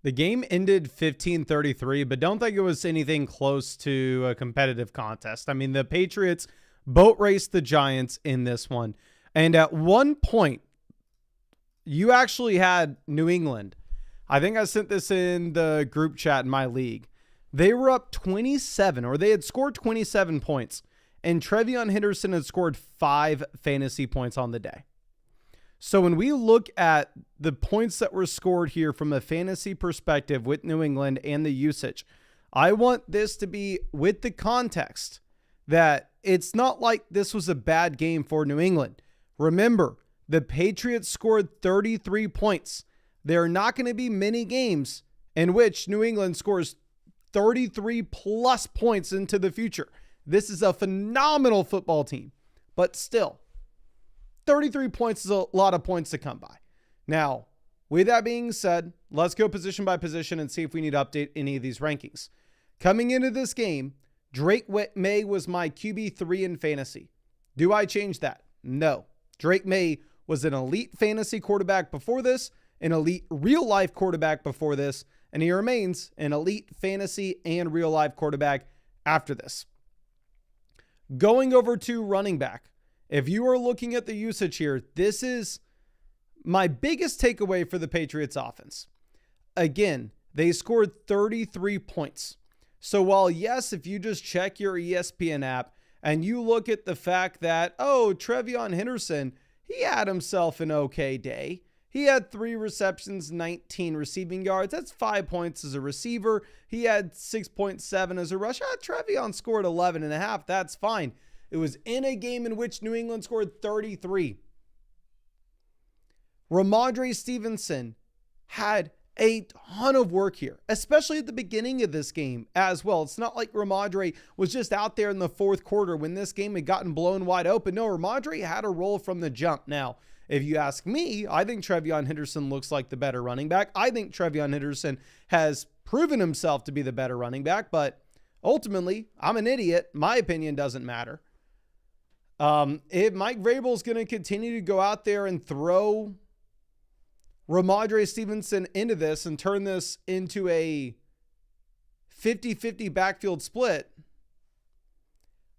The game ended 15-33, but don't think it was anything close to a competitive contest. I mean, the Patriots boat raced the Giants in this one. And at one point, you actually had New England. I think I sent this in the group chat in my league. They were up 27, or they had scored 27 points. And Trevion Henderson had scored 5 fantasy points on the day. So when we look at the points that were scored here from a fantasy perspective with New England and the usage, I want this to be with the context that it's not like this was a bad game for New England. Remember, the Patriots scored 33 points. There are not going to be many games in which New England scores 33 plus points into the future. This is a phenomenal football team, but still, 33 points is a lot of points to come by. Now, with that being said, let's go position by position and see if we need to update any of these rankings. Coming into this game, Drake May was my QB3 in fantasy. Do I change that? No. Drake May was an elite fantasy quarterback before this, an elite real-life quarterback before this, and he remains an elite fantasy and real-life quarterback after this. Going over to running back, if you are looking at the usage here, this is my biggest takeaway for the Patriots offense. Again, they scored 33 points. So while, yes, if you just check your ESPN app and you look at the fact that, Trevion Henderson, he had himself an okay day. He had 3 receptions, 19 receiving yards. That's 5 points as a receiver. He had 6.7 as a rusher. Trevion scored 11.5. That's fine. It was in a game in which New England scored 33. Ramondre Stevenson had a ton of work here, especially at the beginning of this game as well. It's not like Ramondre was just out there in the fourth quarter when this game had gotten blown wide open. No, Ramondre had a role from the jump. Now, if you ask me, I think Trevion Henderson looks like the better running back. I think Trevion Henderson has proven himself to be the better running back, but ultimately, I'm an idiot. My opinion doesn't matter. If Mike Vrabel is going to continue to go out there and throw Ramondre Stevenson into this and turn this into a 50-50 backfield split,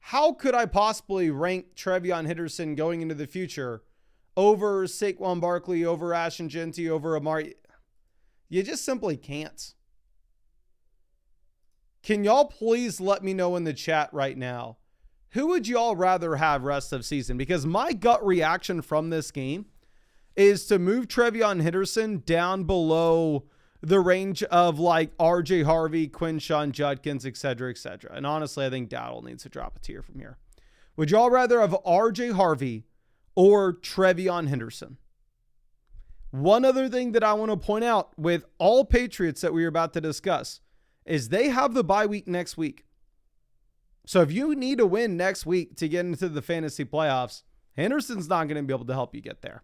how could I possibly rank Trevion Henderson going into the future over Saquon Barkley, over Ashton Genty, over Amari? You just simply can't. Can y'all please let me know in the chat right now, who would y'all rather have rest of season? Because my gut reaction from this game is to move Trevion Henderson down below the range of like RJ Harvey, Quinshon Judkins, etc., etc. And honestly, I think Dowdle needs to drop a tier from here. Would y'all rather have RJ Harvey or Trevion Henderson? One other thing that I want to point out with all Patriots that we are about to discuss is they have the bye week next week. So if you need to win next week to get into the fantasy playoffs, Henderson's not going to be able to help you get there.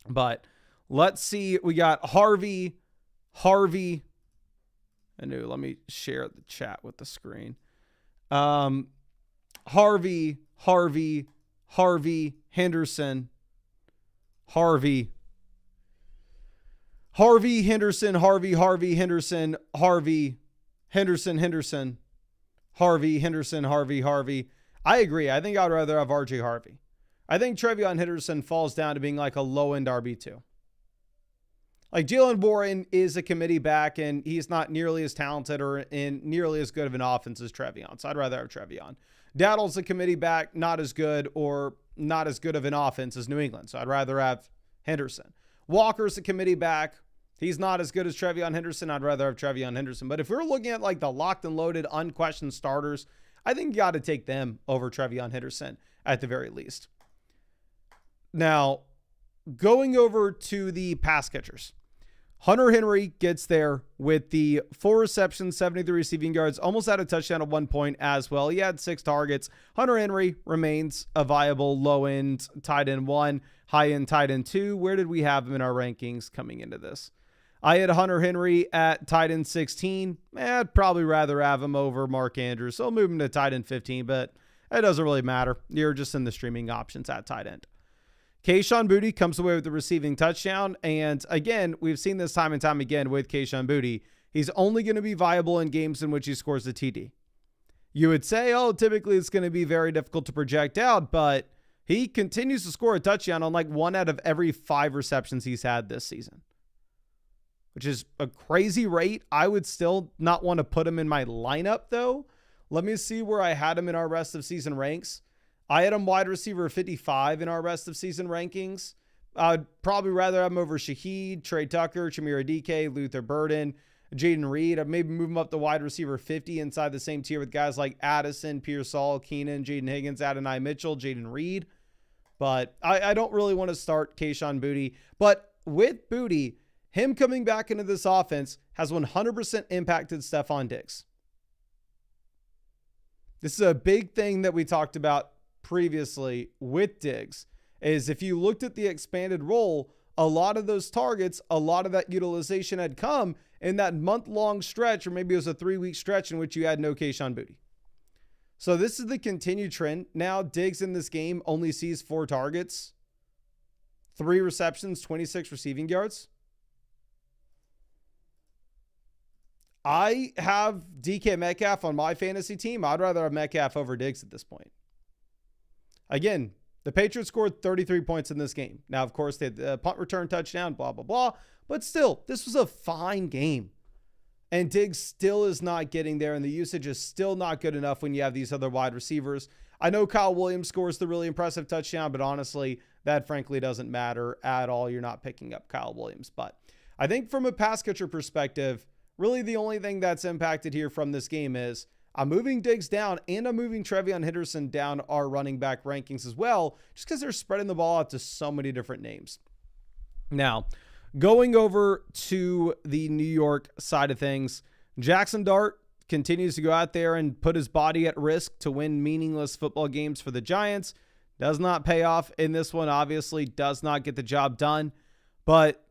But let's see. We got Harvey. Let me share the chat with the screen. Harvey, Henderson, Henderson, Harvey. I agree. I think I'd rather have RJ Harvey. I think Trevion Henderson falls down to being like a low-end RB2. Like Jalen Warren is a committee back, and he's not nearly as talented or in nearly as good of an offense as Trevion. So I'd rather have Trevion. Dowdle's a committee back, not as good or not as good of an offense as New England. So I'd rather have Henderson. Walker's a committee back. He's not as good as Trevion Henderson. I'd rather have Trevion Henderson. But if we're looking at like the locked and loaded, unquestioned starters, I think you got to take them over Trevion Henderson at the very least. Now, going over to the pass catchers. Hunter Henry gets there with the 4 receptions, 73 receiving yards, almost had a touchdown at one point as well. He had 6 targets. Hunter Henry remains a viable low-end tight end 1, high-end tight end 2. Where did we have him in our rankings coming into this? I had Hunter Henry at tight end 16. I'd probably rather have him over Mark Andrews, so I'll move him to tight end 15, but it doesn't really matter. You're just in the streaming options at tight end. Kayshon Boutte comes away with the receiving touchdown. And again, we've seen this time and time again with Kayshon Boutte. He's only going to be viable in games in which he scores a TD. You would say, oh, typically it's going to be very difficult to project out, but he continues to score a touchdown on like 1 out of every 5 receptions he's had this season, which is a crazy rate. I would still not want to put him in my lineup, though. Let me see where I had him in our rest of season ranks. I had him wide receiver 55 in our rest of season rankings. I'd probably rather have him over Shaheed, Trey Tucker, Chimere Dike, Luther Burden, Jaden Reed. I'd maybe move him up to wide receiver 50 inside the same tier with guys like Addison, Pearsall, Keenan, Jaden Higgins, Adonai Mitchell, Jaden Reed. But I don't really want to start Kayshon Boutte. But with Boutte, him coming back into this offense has 100% impacted Stephon Diggs. This is a big thing that we talked about previously with Diggs, is if you looked at the expanded role, a lot of those targets, a lot of that utilization had come in that month-long stretch, or maybe it was a 3-week stretch in which you had no Kayshon Boutte. So this is the continued trend. Now Diggs in this game only sees 4 targets, 3 receptions, 26 receiving yards. I have DK Metcalf on my fantasy team. I'd rather have Metcalf over Diggs at this point. Again, the Patriots scored 33 points in this game. Now, of course, they had the punt return touchdown, blah, blah, blah. But still, this was a fine game. And Diggs still is not getting there, and the usage is still not good enough when you have these other wide receivers. I know Kyle Williams scores the really impressive touchdown, but honestly, that frankly doesn't matter at all. You're not picking up Kyle Williams. But I think from a pass catcher perspective, really the only thing that's impacted here from this game is I'm moving Diggs down and I'm moving Trevion Henderson down our running back rankings as well, just because they're spreading the ball out to so many different names. Now, going over to the New York side of things, Jackson Dart continues to go out there and put his body at risk to win meaningless football games for the Giants. Does not pay off in this one, obviously, does not get the job done. But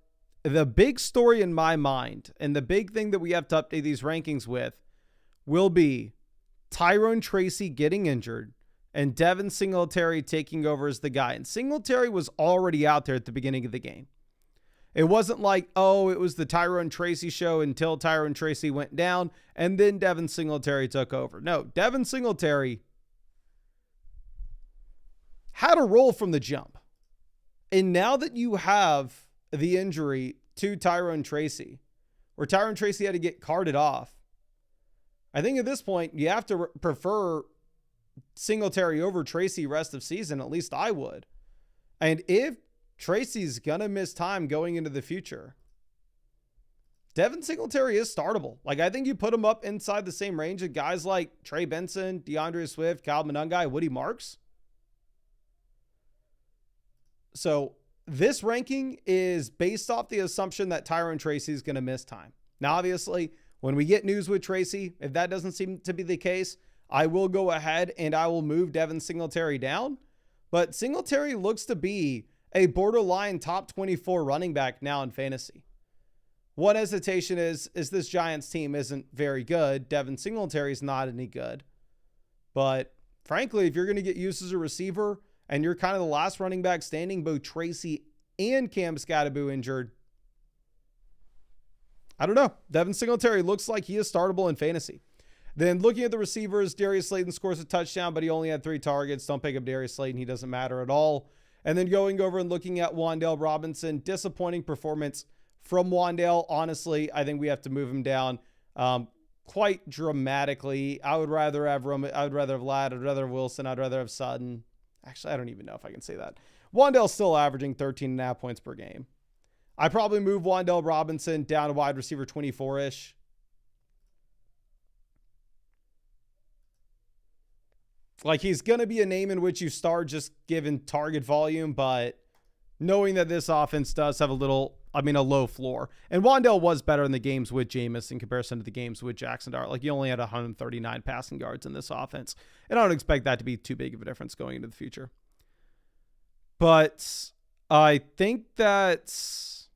the big story in my mind, and the big thing that we have to update these rankings with, will be Tyrone Tracy getting injured and Devin Singletary taking over as the guy. And Singletary was already out there at the beginning of the game. It wasn't like, oh, it was the Tyrone Tracy show until Tyrone Tracy went down and then Devin Singletary took over. No, Devin Singletary had a role from the jump. And now that you have the injury to Tyrone Tracy, where Tyrone Tracy had to get carted off, I think at this point you have to prefer Singletary over Tracy rest of season. At least I would. And if Tracy's gonna miss time going into the future, Devin Singletary is startable. Like, I think you put him up inside the same range of guys like Trey Benson, DeAndre Swift, Kyle Monangai, Woody Marks. So this ranking is based off the assumption that Tyrone Tracy is going to miss time. Now, obviously, when we get news with Tracy, if that doesn't seem to be the case, I will go ahead and I will move Devin Singletary down. But Singletary looks to be a borderline top 24 running back now in fantasy. One hesitation is this Giants team isn't very good. Devin Singletary is not any good. But frankly, if you're going to get used as a receiver and you're kind of the last running back standing, both Tracy and Cam Scatterbo injured, I don't know. Devin Singletary looks like he is startable in fantasy. Then looking at the receivers, Darius Slayton scores a touchdown, but he only had 3 targets. Don't pick up Darius Slayton. He doesn't matter at all. And then going over and looking at Wan'Dale Robinson, disappointing performance from Wan'Dale. Honestly, I think we have to move him down quite dramatically. I would rather have I'd rather have Ladd. I'd rather have Wilson. I'd rather have Sutton. Actually, I don't even know if I can say that. Wan'Dale's still averaging 13.5 points per game. I probably move Wan'Dale Robinson down to wide receiver 24-ish. Like, he's going to be a name in which you start just given target volume, but knowing that this offense does have a low floor. And Wan'Dale was better in the games with Jameis in comparison to the games with Jackson Dart. Like, he only had 139 passing yards in this offense. And I don't expect that to be too big of a difference going into the future. But I think that's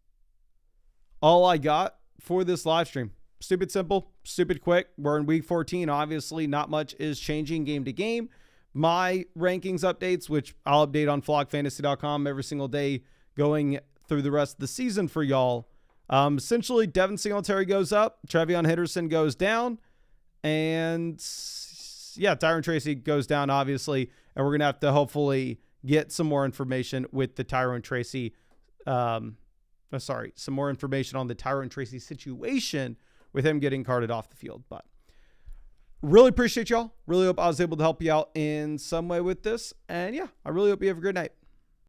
all I got for this live stream. Stupid simple, stupid quick. We're in week 14. Obviously, not much is changing game to game. my rankings updates, which I'll update on flockfantasy.com every single day going through the rest of the season for y'all. Essentially, Devin Singletary goes up, Trevion Henderson goes down, and yeah, Tyron Tracy goes down, obviously, and we're going to have to hopefully get some more information with the Tyron Tracy, some more information on the Tyron Tracy situation with him getting carted off the field. But really appreciate y'all. Really hope I was able to help you out in some way with this. And yeah, I really hope you have a great night.